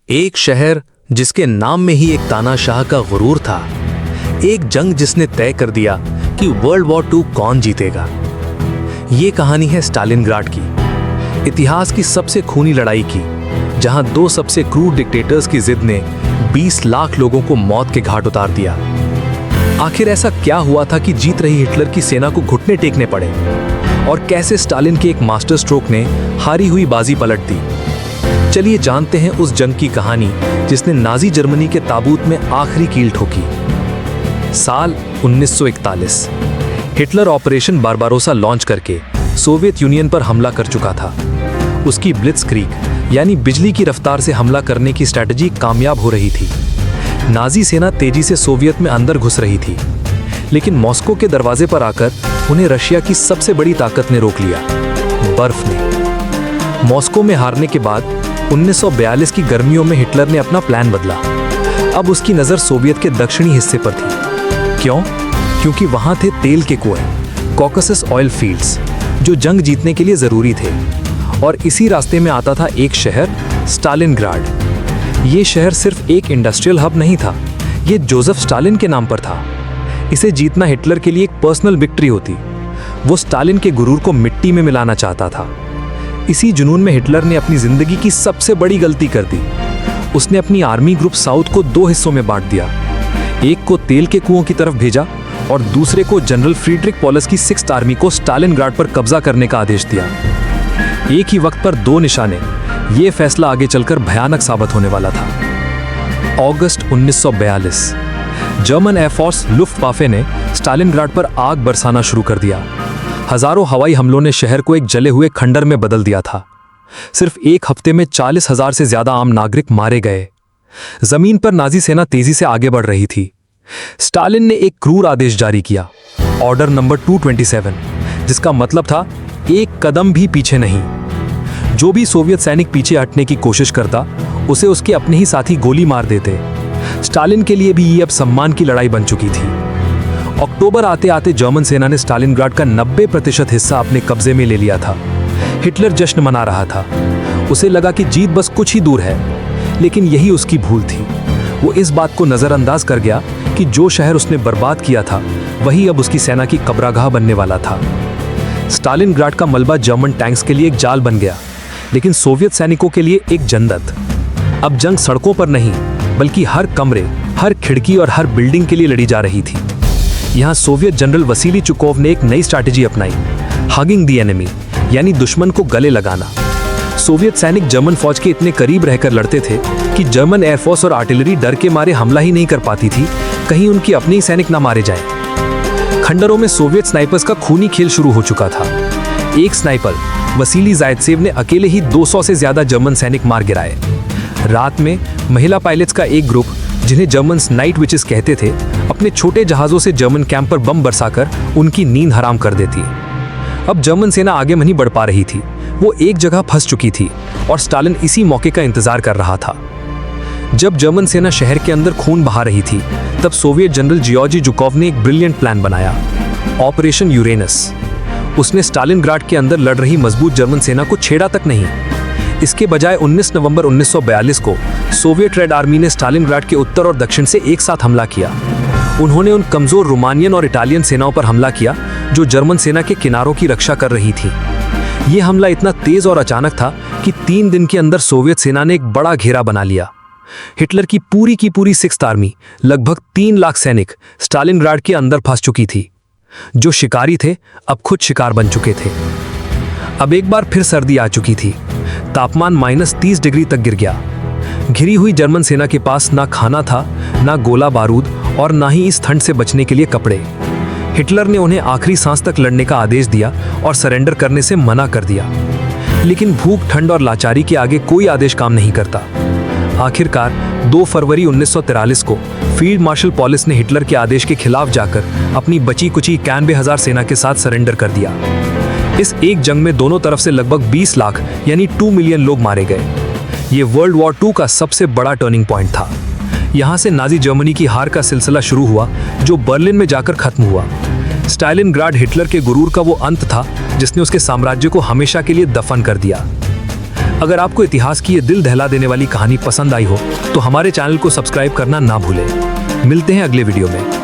एक शहर जिसके नाम में ही एक तानाशाह का गुरूर था। एक जंग जिसने तय कर दिया कि वर्ल्ड वॉर 2 कौन जीतेगा। ये कहानी है स्टालिनग्राड की, इतिहास की सबसे खूनी लड़ाई की, जहां दो सबसे क्रूर डिक्टेटर्स की जिद ने 20 लाख लोगों को मौत के घाट उतार दिया। आखिर ऐसा क्या हुआ था कि जीत रही हिटलर की सेना को घुटने टेकने पड़े, और कैसे स्टालिन के एक मास्टर स्ट्रोक ने हारी हुई बाजी पलट दी। चलिए जानते हैं उस जंग की कहानी जिसने नाजी जर्मनी के ताबूत में आखिरी कील ठोकी। साल 1941। हिटलर ऑपरेशन बारबारोसा लॉन्च करके सोवियत यूनियन पर हमला कर चुका था। उसकी ब्लिट्जक्रीग यानी बिजली की रफ्तार से हमला करने की स्ट्रैटेजी कामयाब हो रही थी। नाजी सेना तेजी से सोवियत में अंदर घुस रही थी, लेकिन मॉस्को के दरवाजे पर आकर उन्हें रशिया की सबसे बड़ी ताकत ने रोक लिया, बर्फ ने। मॉस्को में हारने के बाद 1942 की गर्मियों में हिटलर ने अपना प्लान बदला। अब उसकी नज़र सोवियत के दक्षिणी हिस्से पर थी। क्यों? क्योंकि वहां थे तेल के कुएं, कॉकसस ऑयल फील्ड्स, जो जंग जीतने के लिए जरूरी थे। और इसी रास्ते में आता था एक शहर, स्टालिनग्राड। ये शहर सिर्फ एक इंडस्ट्रियल हब नहीं था, ये जोसेफ स्टालिन के नाम पर था। इसे जीतना हिटलर के लिए एक पर्सनल विक्ट्री होती। वो स्टालिन के गुरूर को मिट्टी में मिलाना चाहता था। इसी जुनून में हिटलर ने अपनी जिंदगी की सबसे बड़ी गलती कर दी। उसने अपनी आर्मी ग्रुप साउथ को 2 हिस्सों में बांट दिया। एक को तेल के कुओं की तरफ भेजा और दूसरे को जनरल फ्रीडरिक पॉलस की 6th आर्मी को स्टालिनग्राड पर कब्जा करने का आदेश दिया। एक ही वक्त पर 2 निशाने। यह फैसला आगे चलकर भयानक साबित होने वाला था। अगस्त 1942। जर्मन एयरफोर्स लुफ्टवाफे ने स्टालिनग्राड पर आग बरसाना शुरू कर दिया। हजारों हवाई हमलों ने शहर को एक जले हुए खंडर में बदल दिया था। सिर्फ एक हफ्ते में 40,000 से ज्यादा आम नागरिक मारे गए। जमीन पर नाजी सेना तेजी से आगे बढ़ रही थी। स्टालिन ने एक क्रूर आदेश जारी किया, ऑर्डर नंबर 227, जिसका मतलब था एक कदम भी पीछे नहीं। जो भी सोवियत सैनिक पीछे हटने की कोशिश करता, उसे उसके अपने ही साथी गोली मार देते। स्टालिन के लिए भी ये अब सम्मान की लड़ाई बन चुकी थी। अक्टूबर आते आते जर्मन सेना ने स्टालिनग्राड का 90% हिस्सा अपने कब्जे में ले लिया था। हिटलर जश्न मना रहा था। उसे लगा कि जीत बस कुछ ही दूर है, लेकिन यही उसकी भूल थी। वो इस बात को नजरअंदाज कर गया कि जो शहर उसने बर्बाद किया था, वही अब उसकी सेना की कब्रागाह बनने वाला था। स्टालिनग्राड का मलबा जर्मन टैंक्स के लिए एक जाल बन गया, लेकिन सोवियत सैनिकों के लिए एक जन्नत। अब जंग सड़कों पर नहीं, बल्कि हर कमरे, हर खिड़की और हर बिल्डिंग के लिए लड़ी जा रही थी। यहाँ सोवियत जनरल वसीली चुकोव ने एक नई स्ट्रैटेजी अपनाई, हगिंग द एनिमी, यानी दुश्मन को गले लगाना। सोवियत सैनिक जर्मन फौज के इतने करीब रहकर लड़ते थे कि जर्मन एयरफोर्स और आर्टिलरी डर के मारे हमला ही नहीं कर पाती थी, कहीं उनकी अपने ही सैनिक ना मारे जाएं। खंडरों में सोवियत स्नाइपर्स का खूनी खेल शुरू हो चुका था। एक स्नाइपर वसीली जायतसेव ने अकेले ही 200 से ज्यादा जर्मन सैनिक मार गिराए। रात में महिला पायलट्स का एक ग्रुप, जिन्हें जर्मन्स नाइट विचेस कहते थे, अपने छोटे जहाजों से जर्मन कैंप पर बम बरसाकर उनकी नींद हराम कर देती। अब जर्मन सेना आगे नहीं बढ़ पा रही थी। वो एक जगह फंस चुकी थी और स्टालिन इसी मौके का इंतजार कर रहा था। जब जर्मन सेना शहर के अंदर खून बहा रही थी, तब सोवियत जनरल जियोर्जी जुकोव ने एक ब्रिलियंट प्लान बनाया, ऑपरेशन यूरेनस। उसने स्टालिनग्राड के अंदर लड़ रही मजबूत जर्मन सेना को छेड़ा तक नहीं। इसके बजाय 19 नवंबर 1942 को सोवियत रेड आर्मी ने स्टालिनग्राड के उत्तर और दक्षिण से एक साथ हमला किया। उन्होंने उन कमजोर रोमानियन और इटालियन सेनाओं पर हमला किया जो जर्मन सेना के किनारों की रक्षा कर रही थी। यह हमला इतना तेज और अचानक था कि 3 दिन के अंदर सोवियत सेना ने एक बड़ा घेरा बना लिया। हिटलर की पूरी 6th आर्मी, लगभग 3 लाख सैनिक स्टालिनग्राड के अंदर फंस चुकी थी। जो शिकारी थे, अब खुद शिकार बन चुके थे। अब एक बार फिर सर्दी आ चुकी थी। तापमान -30 डिग्री तक गिर गया। घिरी हुई जर्मन सेना के पास ना खाना था, ना गोला बारूद, और ना ही इस ठंड से बचने के लिए कपड़े। हिटलर ने उन्हें आखिरी सांस तक लड़ने का आदेश दिया और सरेंडर करने से मना कर दिया। लेकिन भूख, ठंड और लाचारी के आगे कोई आदेश काम नहीं करता। आखिरकार 2 फरवरी 1943 को फील्ड मार्शल पॉलिस ने हिटलर के आदेश के खिलाफ जाकर अपनी बची कुची 91,000 सेना के साथ सरेंडर कर दिया। इस एक जंग में दोनों तरफ से लगभग 20 लाख यानी 2 मिलियन लोग मारे गए। ये वर्ल्ड वॉर 2 का सबसे बड़ा टर्निंग पॉइंट था। यहाँ से नाजी जर्मनी की हार का सिलसिला शुरू हुआ, जो बर्लिन में जाकर खत्म हुआ। स्टालिनग्राड हिटलर के गुरूर का वो अंत था जिसने उसके साम्राज्य को हमेशा के लिए दफन कर दिया। अगर आपको इतिहास की ये दिल दहला देने वाली कहानी पसंद आई हो तो हमारे चैनल को सब्सक्राइब करना ना भूलें। मिलते हैं अगले वीडियो में।